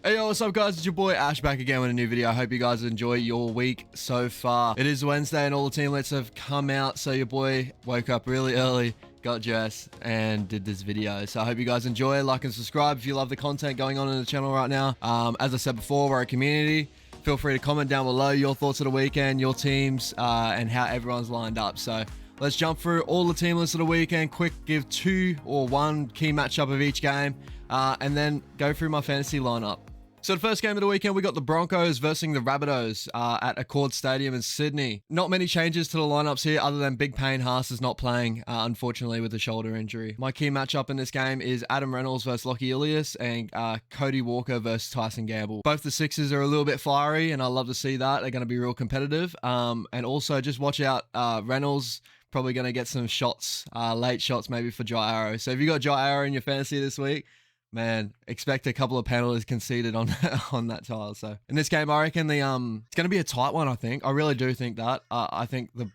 Hey yo, what's up guys? It's your boy Ash back again with a new video. I hope you guys enjoy your week so far. It is Wednesday and all the team lists have come out, so your boy woke up really early, got dressed, and did this video. So I hope you guys enjoy. Like and subscribe if you love the content going on in the channel right now. As I said before, we're a community. Feel free to comment down below your thoughts of the weekend, your teams, and how everyone's lined up. So let's jump through all the team lists of the weekend. Quick, give two or one key matchup of each game, and then go through my fantasy lineup. So the first game of the weekend, we got the Broncos versus the Rabbitohs at Accord Stadium in Sydney. Not many changes to the lineups here other than Big Payne Haas is not playing, unfortunately, with a shoulder injury. My key matchup in this game is Adam Reynolds versus Lockie Ilias and Cody Walker versus Tyson Gamble. Both the Sixers are a little bit fiery, and I love to see that. They're going to be real competitive. And also, just watch out, Reynolds probably going to get some shots, late shots maybe for Jai Arrow. So if you got Jai Arrow in your fantasy this week, man, expect a couple of penalties conceded on on that tile. So in this game, I reckon it's going to be a tight one. I think I really do think that. I think the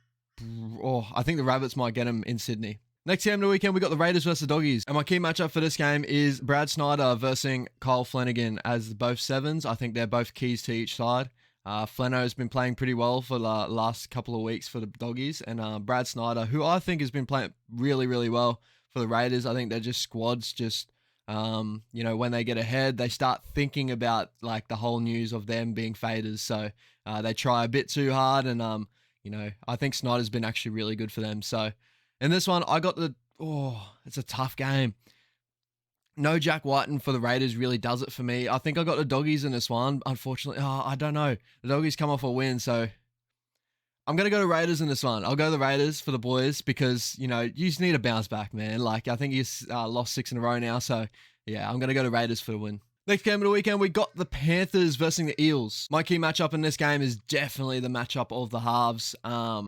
Rabbits might get him in Sydney. Next game of the weekend, we got the Raiders versus the Doggies, and my key matchup for this game is Brad Snyder versus Kyle Flanagan as both sevens. I think they're both keys to each side. Flano has been playing pretty well for the last couple of weeks for the Doggies, and Brad Snyder, who I think has been playing really, really well for the Raiders. I think they're just squads, you know, when they get ahead, they start thinking about like the whole news of them being faders. So they try a bit too hard, and you know, I think Snyder's been actually really good for them. So in this one, I got it's a tough game. No Jack Whiten for the Raiders really does it for me. I think I got the Doggies in this one. Unfortunately, I don't know. The Doggies come off a win, so I'm going to go to Raiders in this one. I'll go the Raiders for the boys because, you know, you just need a bounce back, man. Like, I think he's lost 6 in a row now. So, yeah, I'm going to go to Raiders for the win. Next game of the weekend, we got the Panthers versus the Eels. My key matchup in this game is definitely the matchup of the halves.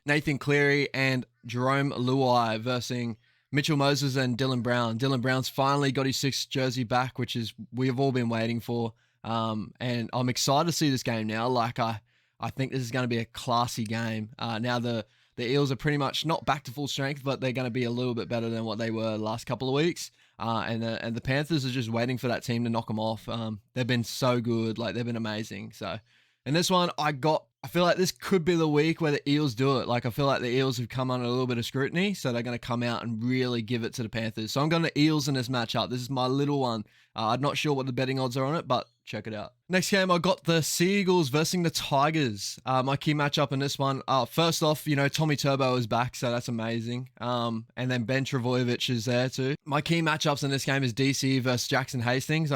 Nathan Cleary and Jerome Luai versus Mitchell Moses and Dylan Brown. Dylan Brown's finally got his 6th jersey back, which is we've all been waiting for. And I'm excited to see this game now. Like, I think this is going to be a classy game. Now the Eels are pretty much not back to full strength, but they're going to be a little bit better than what they were the last couple of weeks. And the Panthers are just waiting for that team to knock them off. They've been so good. Like, they've been amazing. So in this one, I feel like this could be the week where the Eels do it. Like, I feel like the Eels have come under a little bit of scrutiny, so they're going to come out and really give it to the Panthers. So I'm going to Eels in this matchup. This is my little one. I'm not sure what the betting odds are on it, but check it out. Next game, I got the Seagulls versus the Tigers. My key matchup in this one, first off, you know, Tommy Turbo is back, so that's amazing. And then Ben Travojevic is there too. My key matchups in this game is DC versus Jackson Hastings.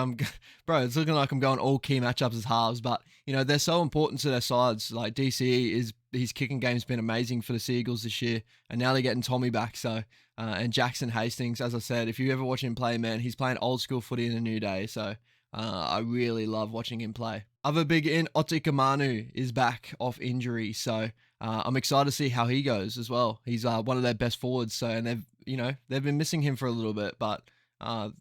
Bro, it's looking like I'm going all key matchups as halves, but, you know, they're so important to their sides. Like, DC his kicking game's been amazing for the Seagulls this year, and now they're getting Tommy back. So, and Jackson Hastings, as I said, if you ever watch him play, man, he's playing old school footy in a new day. So, I really love watching him play. Other big in, Otikamanu is back off injury, so I'm excited to see how he goes as well. He's one of their best forwards, so, and they've been missing him for a little bit, but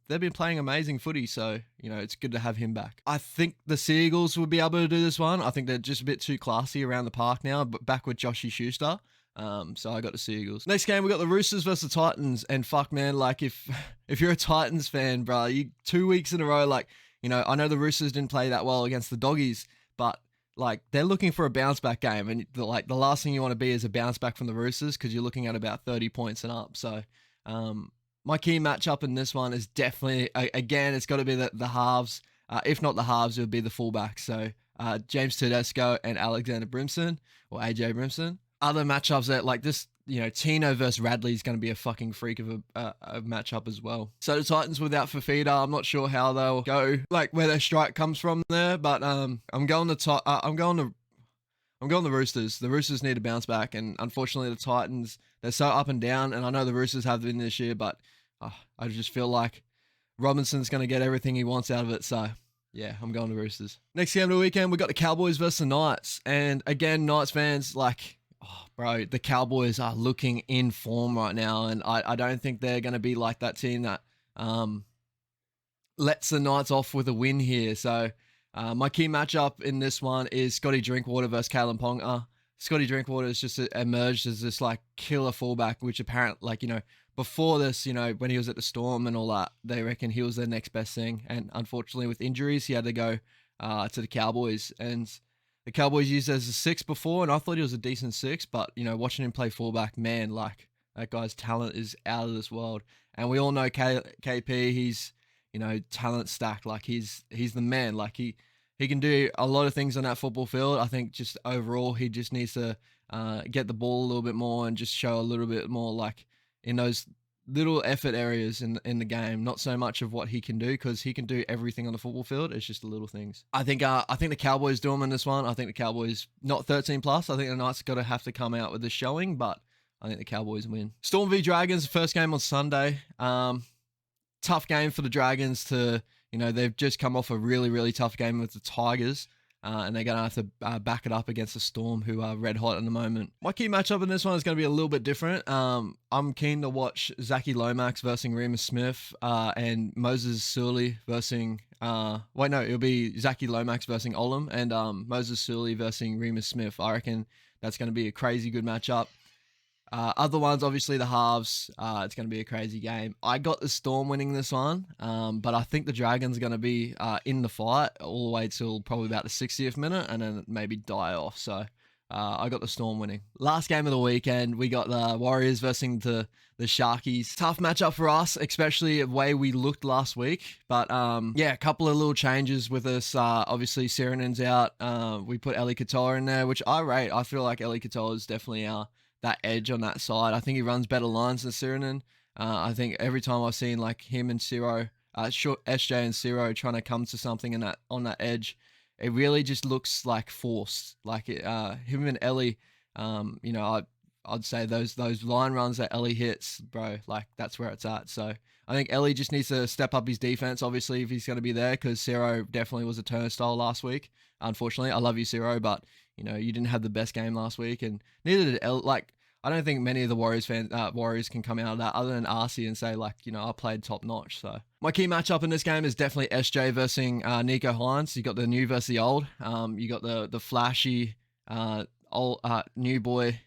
they've been playing amazing footy, so, you know, it's good to have him back. I think the Seagulls will be able to do this one. I think they're just a bit too classy around the park now, but back with Joshy Schuster. So I got the Seagulls. Next game, we got the Roosters versus the Titans, and fuck, man, like, if you're a Titans fan, bro, you 2 weeks in a row, like, you know, I know the Roosters didn't play that well against the Doggies, but, like, they're looking for a bounce back game, and the last thing you want to be is a bounce back from the Roosters, because you're looking at about 30 points and up. So, my key matchup in this one is definitely, again, it's got to be the halves. If not the halves, it would be the fullbacks. So, James Tedesco and Alexander Brimson, or AJ Brimson. Other matchups that, like, this, you know, Tino versus Radley is going to be a fucking freak of a matchup as well. So the Titans without Fafita, I'm not sure how they'll go, like, where their strike comes from there, but I'm going the Roosters. The Roosters need to bounce back, and unfortunately the Titans, they're so up and down, and I know the Roosters have been this year, but I just feel like Robinson's going to get everything he wants out of it, so yeah, I'm going to Roosters. Next game of the weekend, we got the Cowboys versus the Knights, and again, Knights fans, like, oh, bro, the Cowboys are looking in form right now, and I don't think they're going to be like that team that lets the Knights off with a win here. So my key matchup in this one is Scotty Drinkwater versus Kalen Ponga. Scotty Drinkwater has just emerged as this, like, killer fullback, which apparently, like, you know, before this, you know, when he was at the Storm and all that, they reckon he was their next best thing. And unfortunately with injuries, he had to go to the Cowboys. And the Cowboys used as a 6 before, and I thought he was a decent 6, but, watching him play fullback, man, like, that guy's talent is out of this world. And we all know KP, he's, talent stacked. Like, he's the man. Like, he can do a lot of things on that football field. I think just overall, he just needs to get the ball a little bit more and just show a little bit more, like, in those little effort areas in the game. Not so much of what he can do, because he can do everything on the football field. It's just the little things. I think the Cowboys do him in this one. I think the Cowboys, not 13 plus. I think the Knights got to have to come out with this showing, but I think the Cowboys win. Storm v Dragons, first game on Sunday. Tough game for the Dragons to, they've just come off a really, really tough game with the Tigers. And they're going to have to back it up against the Storm, who are red hot at the moment. My key matchup in this one is going to be a little bit different. I'm keen to watch Zachy Lomax versus Remus Smith and Moses Suli versus... it'll be Zachy Lomax versus Olam and Moses Suli versus Remus Smith. I reckon that's going to be a crazy good matchup. Other ones, obviously the halves. It's going to be a crazy game. I got the Storm winning this one, but I think the Dragons are going to be in the fight all the way till probably about the 60th minute and then maybe die off. So I got the Storm winning. Last game of the weekend, we got the Warriors versus the Sharkies. Tough matchup for us, especially the way we looked last week. But a couple of little changes with us. Obviously, Sirenen's out. We put Eli Katoa in there, which I rate. I feel like Eli Katoa is definitely that edge on that side. I think he runs better lines than Sirenen. I think every time I've seen like him and Ciro, SJ and Ciro trying to come to something on that edge, it really just looks like forced. Like him and Ellie, I'd say those line runs that Ellie hits, bro, like that's where it's at. So I think Ellie just needs to step up his defense, obviously, if he's going to be there, because Ciro definitely was a turnstile last week. Unfortunately, I love you, Ciro, but you didn't have the best game last week, and neither did Ellie. Like, I don't think many of the Warriors can come out of that other than RC and say, like, I played top notch. So my key matchup in this game is definitely SJ versus Nico Hines. You got the new versus the old. You got the flashy old new boy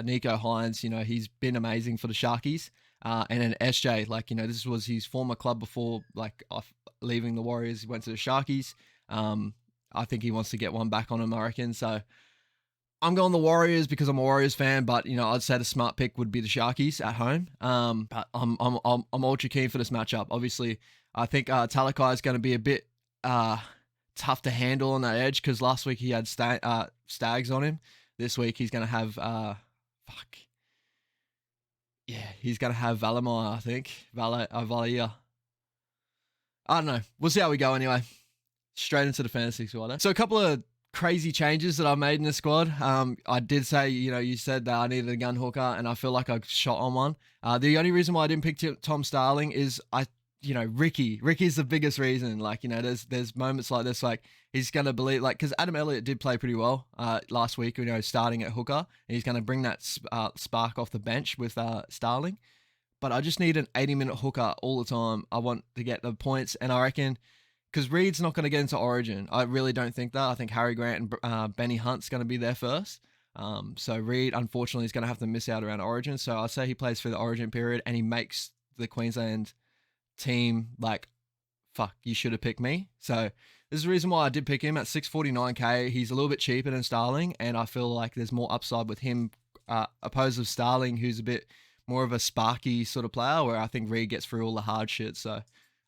Nico Hines. He's been amazing for the Sharkies. And then SJ, like, this was his former club before, like, leaving the Warriors. He went to the Sharkies. I think he wants to get one back on him, I reckon. So I'm going the Warriors because I'm a Warriors fan, but I'd say the smart pick would be the Sharkies at home. But I'm ultra keen for this matchup. Obviously, I think Talakai is going to be a bit tough to handle on that edge, because last week he had Stags on him. This week he's going to have he's going to have Valamar, I think. Valia. I don't know. We'll see how we go anyway. Straight into the fantasy squad. So a couple of crazy changes that I made in the squad. I did say, you said that I needed a gun hooker, and I feel like I shot on one. The only reason why I didn't pick Tom Starling is Ricky's the biggest reason. Like, there's moments like this, like he's going to believe, like, because Adam Elliott did play pretty well last week, starting at hooker, and he's going to bring that spark off the bench with Starling. But I just need an 80-minute hooker all the time. I want to get the points, and I reckon, because Reed's not going to get into Origin. I really don't think that. I think Harry Grant and Benny Hunt's going to be there first. So Reed, unfortunately, is going to have to miss out around Origin. So I'd say he plays for the Origin period, and he makes the Queensland team like, fuck, you should have picked me. So this is the reason why I did pick him at 649k. He's a little bit cheaper than Starling, and I feel like there's more upside with him opposed to Starling, who's a bit more of a sparky sort of player, where I think Reed gets through all the hard shit. So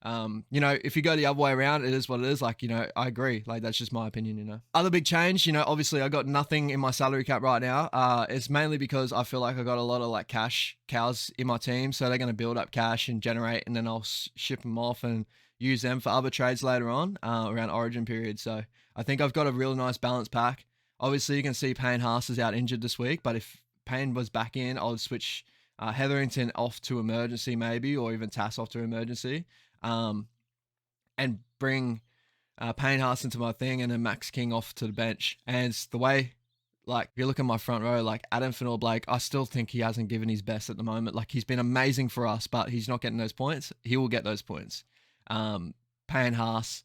if you go the other way around, it is what it is. Like, I agree. Like, that's just my opinion, Other big change, obviously I got nothing in my salary cap right now. It's mainly because I feel like I got a lot of like cash cows in my team. So they're going to build up cash and generate, and then I'll ship them off and use them for other trades later on, around Origin period. So I think I've got a real nice balance pack. Obviously you can see Payne Haas is out injured this week, but if Payne was back in, I would switch Hetherington off to emergency maybe, or even Tass off to emergency. And bring Payne Haas into my thing, and then Max King off to the bench. And it's the way, like, if you look at my front row, like Adam Finor-Blake, I still think he hasn't given his best at the moment. Like, he's been amazing for us, but he's not getting those points. He will get those points. Payne Haas,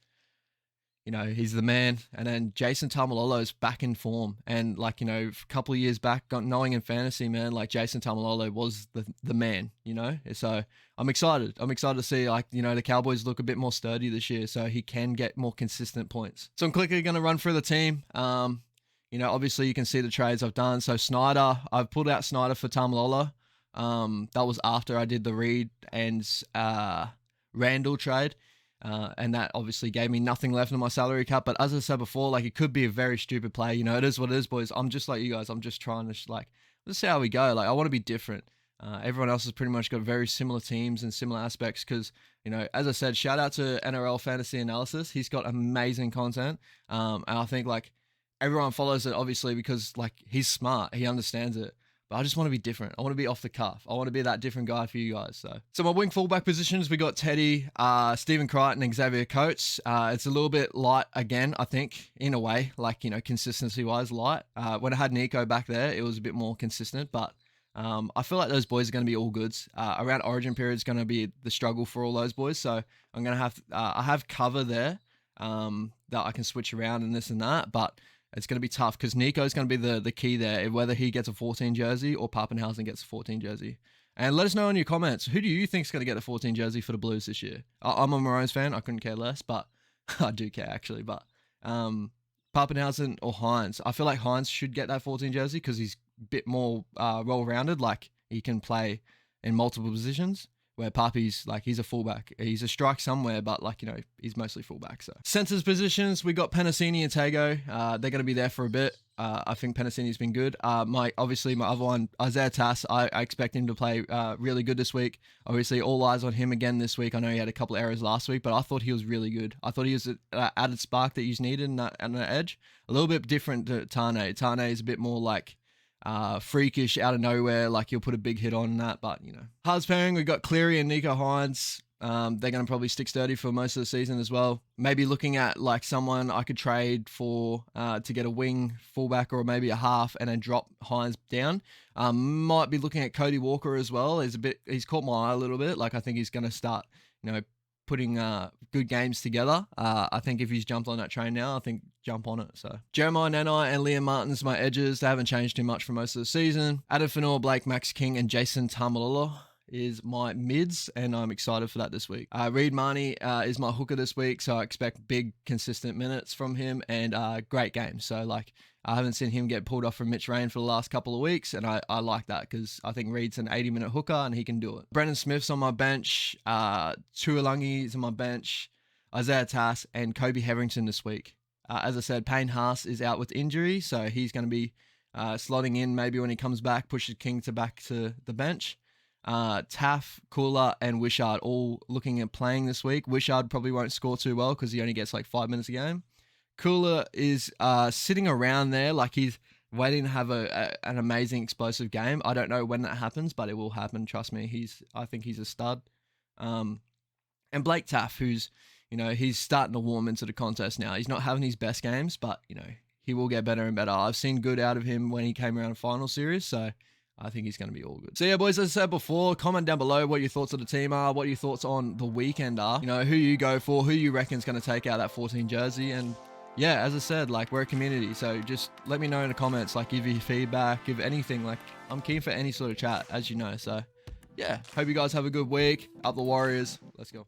you know, he's the man. And then Jason Tamalolo's back in form. And like, you know, a couple of years back, knowing in fantasy, man, like Jason Tamalolo was the man, you know? So I'm excited. I'm excited to see, like, you know, the Cowboys look a bit more sturdy this year, so he can get more consistent points. So I'm quickly going to run through the team. You know, obviously you can see the trades I've done. So Snyder, I've pulled out Snyder for Tamalolo. That was after I did the Reed and Randall trade. And that obviously gave me nothing left in my salary cap. But as I said before, like, it could be a very stupid play. You know, it is what it is, boys. I'm just like you guys. I'm just trying to, like, let's see how we go. Like, I want to be different. Everyone else has pretty much got very similar teams and similar aspects because, you know, as I said, shout out to NRL Fantasy Analysis. He's got amazing content. And I think, like, everyone follows it, obviously, because, like, he's smart. He understands it. But I just want to be different. I want to be off the cuff. I want to be that different guy for you guys. So my wing fullback positions, we got Teddy, Stephen Crichton, and Xavier Coates. It's a little bit light again, I think, in a way, like, you know, consistency-wise, light. When I had Nico back there, it was a bit more consistent, but I feel like those boys are going to be all goods. Around Origin period is going to be the struggle for all those boys. So I'm going to have, I have cover there that I can switch around and this and that, but it's going to be tough because Nico's going to be the key there, whether he gets a 14 jersey or Pappenhausen gets a 14 jersey. And let us know in your comments, who do you think is going to get a 14 jersey for the Blues this year? I'm a Maroons fan. I couldn't care less, but I do care actually. But Pappenhausen or Hines. I feel like Hines should get that 14 jersey because he's a bit more well-rounded. Like, he can play in multiple positions. Where Papi's, like, he's a fullback. He's a strike somewhere, but, like, you know, he's mostly fullback. So centers positions, we got Penasini and Tago. They're going to be there for a bit. I think Penasini's been good. My other one, Isaiah Tass, I expect him to play really good this week. Obviously, all eyes on him again this week. I know he had a couple of errors last week, but I thought he was really good. I thought he was an added spark that he's needed on the edge. A little bit different to Tane. Tane is a bit more like freakish out of nowhere, like he'll put a big hit on that, but, you know. Halves pairing, we've got Cleary and Nico Hines. They're going to probably stick sturdy for most of the season as well. Maybe looking at, like, someone I could trade for to get a wing fullback or maybe a half and then drop Hines down. Might be looking at Cody Walker as well. He's caught my eye a little bit. Like, I think he's going to start, you know, putting good games together. I think if he's jumped on that train now, I think jump on it. So Jeremiah Nanai and Liam Martin's my edges. They haven't changed too much for most of the season. Adam Fanor, Blake, Max King, and Jason Tamalolo is my mids, and I'm excited for that this week. Reed Marnie is my hooker this week, so I expect big, consistent minutes from him and great games. So, like, I haven't seen him get pulled off from Mitch Rain for the last couple of weeks, and I like that because I think Reed's an 80-minute hooker and he can do it. Brendan Smith's on my bench, Tuolangi's on my bench, Isaiah Tass, and Kobe Hetherington this week. As I said, Payne Haas is out with injury, so he's going to be slotting in maybe when he comes back, pushes King back to the bench. Taff, Cooler, and Wishart all looking at playing this week. Wishart probably won't score too well because he only gets like 5 minutes a game. Cooler is sitting around there like he's waiting to have an amazing explosive game. I don't know when that happens, but it will happen. Trust me. I think he's a stud. And Blake Taff, who's, you know, he's starting to warm into the contest now. He's not having his best games, but, you know, he will get better and better. I've seen good out of him when he came around a final series, so I think he's going to be all good. So yeah, boys, as I said before, comment down below what your thoughts of the team are, what your thoughts on the weekend are. You know, who you go for, who you reckon is going to take out that 14 jersey. And yeah, as I said, like, we're a community, so just let me know in the comments, like, give your feedback, give anything. Like, I'm keen for any sort of chat, as you know. So yeah, hope you guys have a good week. Up the Warriors. Let's go.